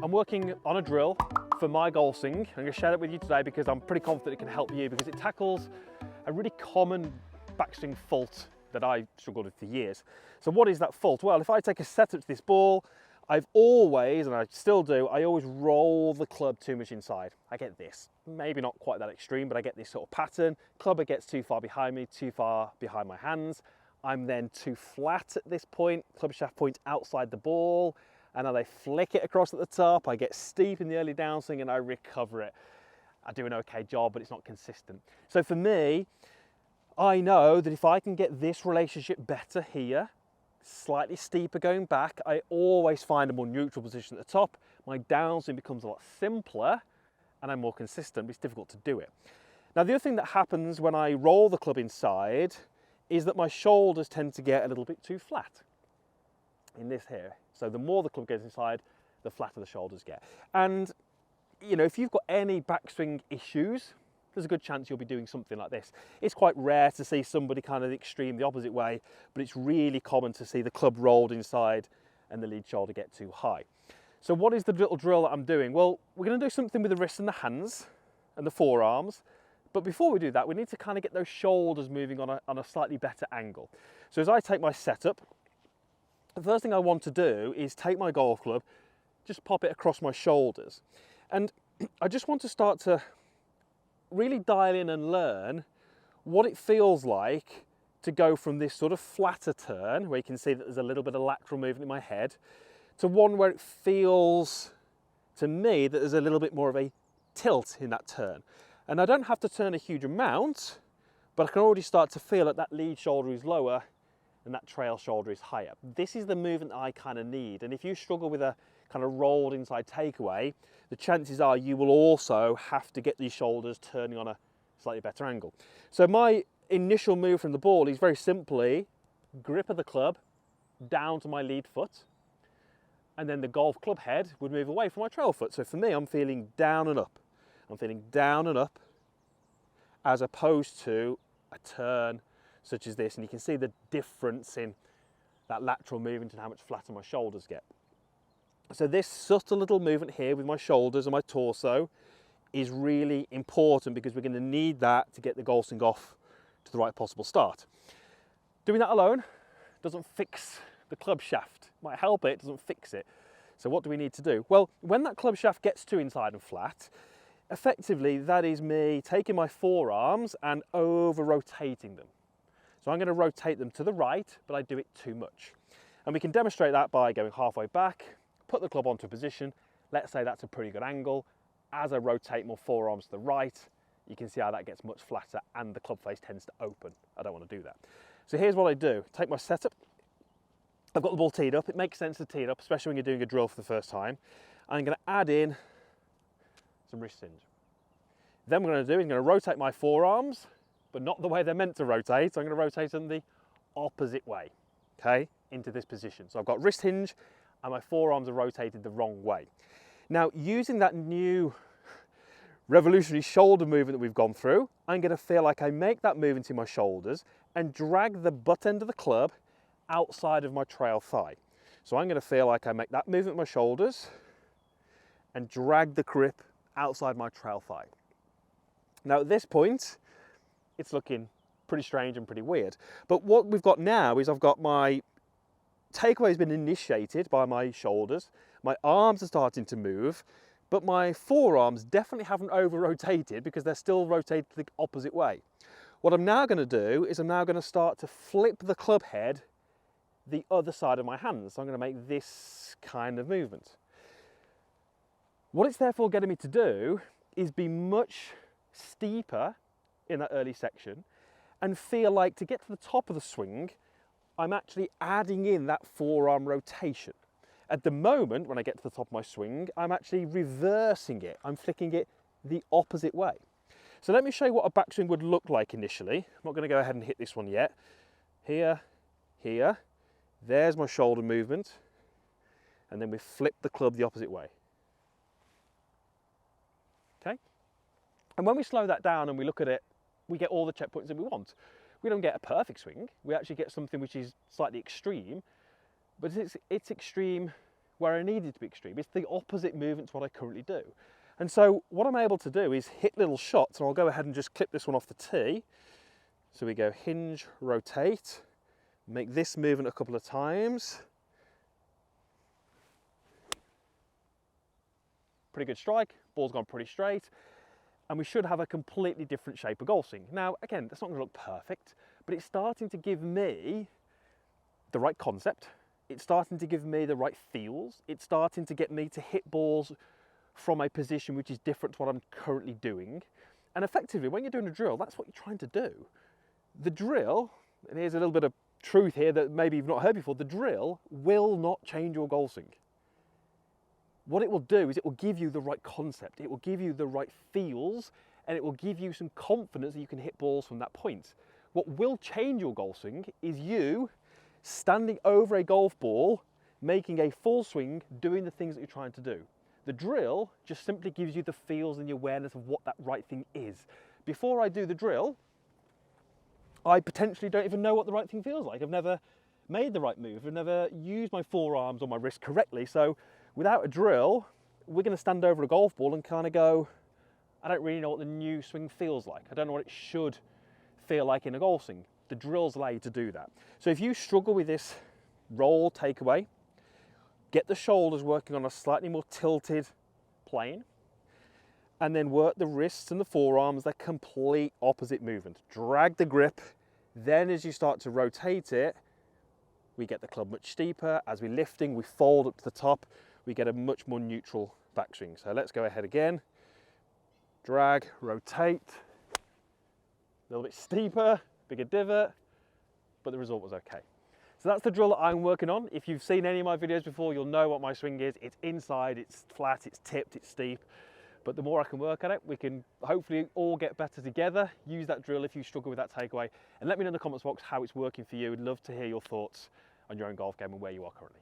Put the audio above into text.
I'm working on a drill for my golf swing. I'm going to share it with you today because I'm pretty confident it can help you, because it tackles a really common backswing fault that I struggled with for years. So what is that fault? Well, if I take a setup to this ball, I've always, and I still do, I always roll the club too much inside. I get this, maybe not quite that extreme, but I get this sort of pattern. Clubber gets too far behind me, too far behind my hands. I'm then too flat at this point, club shaft point outside the ball, and then I flick it across at the top. I get steep in the early downswing and I recover it. I do an okay job, but it's not consistent. So for me, I know that if I can get this relationship better here, slightly steeper going back, I always find a more neutral position at the top. My downswing becomes a lot simpler and I'm more consistent, but it's difficult to do it. Now, the other thing that happens when I roll the club inside is that my shoulders tend to get a little bit too flat in this here. So the more the club goes inside, the flatter the shoulders get. And, you know, if you've got any backswing issues, there's a good chance you'll be doing something like this. It's quite rare to see somebody kind of extreme the opposite way, but it's really common to see the club rolled inside and the lead shoulder get too high. So what is the little drill that I'm doing? Well, we're going to do something with the wrists and the hands and the forearms. But before we do that, we need to kind of get those shoulders moving on a slightly better angle. So as I take my setup, the first thing I want to do is take my golf club, just pop it across my shoulders. And I just want to start to really dial in and learn what it feels like to go from this sort of flatter turn, where you can see that there's a little bit of lateral movement in my head, to one where it feels to me that there's a little bit more of a tilt in that turn. And I don't have to turn a huge amount, but I can already start to feel that that lead shoulder is lower and that trail shoulder is higher. This is the movement I kind of need. And if you struggle with a kind of rolled inside takeaway, the chances are you will also have to get these shoulders turning on a slightly better angle. So my initial move from the ball is very simply grip of the club down to my lead foot, and then the golf club head would move away from my trail foot. So for me, I'm feeling down and up. I'm feeling down and up, as opposed to a turn such as this. And you can see the difference in that lateral movement and how much flatter my shoulders get. So this subtle little movement here with my shoulders and my torso is really important, because we're going to need that to get the golf swing off to the right possible start. Doing that alone doesn't fix the club shaft. It might help it, doesn't fix it. So what do we need to do? Well, when that club shaft gets too inside and flat, effectively that is me taking my forearms and over rotating them. So I'm going to rotate them to the right, but I do it too much. And we can demonstrate that by going halfway back, put the club onto a position. Let's say that's a pretty good angle. As I rotate my forearms to the right, you can see how that gets much flatter and the club face tends to open. I don't want to do that. So here's what I do. Take my setup. I've got the ball teed up. It makes sense to tee it up, especially when you're doing a drill for the first time. I'm going to add in some wrist hinge. Then what I'm going to do is I'm going to rotate my forearms, but not the way they're meant to rotate. So I'm going to rotate them the opposite way, okay, into this position. So I've got wrist hinge and my forearms are rotated the wrong way. Now, using that new revolutionary shoulder movement that we've gone through, I'm going to feel like I make that move into my shoulders and drag the butt end of the club outside of my trail thigh. So I'm going to feel like I make that movement with my shoulders and drag the grip outside my trail thigh. Now at this point, it's looking pretty strange and pretty weird. But what we've got now is I've got my takeaway has been initiated by my shoulders, my arms are starting to move, but my forearms definitely haven't over-rotated because they're still rotated the opposite way. What I'm now going to do is I'm now going to start to flip the club head the other side of my hands. So I'm going to make this kind of movement. What it's therefore getting me to do is be much steeper in that early section and feel like to get to the top of the swing, I'm actually adding in that forearm rotation. At the moment, when I get to the top of my swing, I'm actually reversing it. I'm flicking it the opposite way. So let me show you what a backswing would look like initially. I'm not going to go ahead and hit this one yet. Here, here, there's my shoulder movement. And then we flip the club the opposite way. Okay? And when we slow that down and we look at it, we get all the checkpoints that we want. We don't get a perfect swing. We actually get something which is slightly extreme, but it's extreme where I need it to be extreme. It's the opposite movement to what I currently do. And so what I'm able to do is hit little shots, and I'll go ahead and just clip this one off the tee. So we go hinge, rotate, make this movement a couple of times. Pretty good strike, ball's gone pretty straight, and we should have a completely different shape of golf swing. Now, again, that's not going to look perfect, but it's starting to give me the right concept. It's starting to give me the right feels. It's starting to get me to hit balls from a position which is different to what I'm currently doing. And effectively, when you're doing a drill, that's what you're trying to do. The drill, and here's a little bit of truth here that maybe you've not heard before, the drill will not change your golf swing. What it will do is it will give you the right concept, it will give you the right feels, and it will give you some confidence that you can hit balls from that point. What will change your golf swing is you standing over a golf ball, making a full swing, doing the things that you're trying to do. The drill just simply gives you the feels and the awareness of what that right thing is. Before I do the drill, I potentially don't even know what the right thing feels like. I've never made the right move. I've never used my forearms or my wrist correctly. So without a drill, we're going to stand over a golf ball and kind of go, I don't really know what the new swing feels like. I don't know what it should feel like in a golf swing. The drills allow you to do that. So if you struggle with this roll takeaway, get the shoulders working on a slightly more tilted plane, and then work the wrists and the forearms, they're complete opposite movement. Drag the grip, then as you start to rotate it, we get the club much steeper. As we're lifting, we fold up to the top, we get a much more neutral backswing. So let's go ahead again. Drag, rotate, a little bit steeper, bigger divot, but the result was okay. So that's the drill that I'm working on. If you've seen any of my videos before, you'll know what my swing is. It's inside, it's flat, it's tipped, it's steep. But the more I can work at it, we can hopefully all get better together. Use that drill if you struggle with that takeaway. And let me know in the comments box how it's working for you. I'd love to hear your thoughts on your own golf game and where you are currently.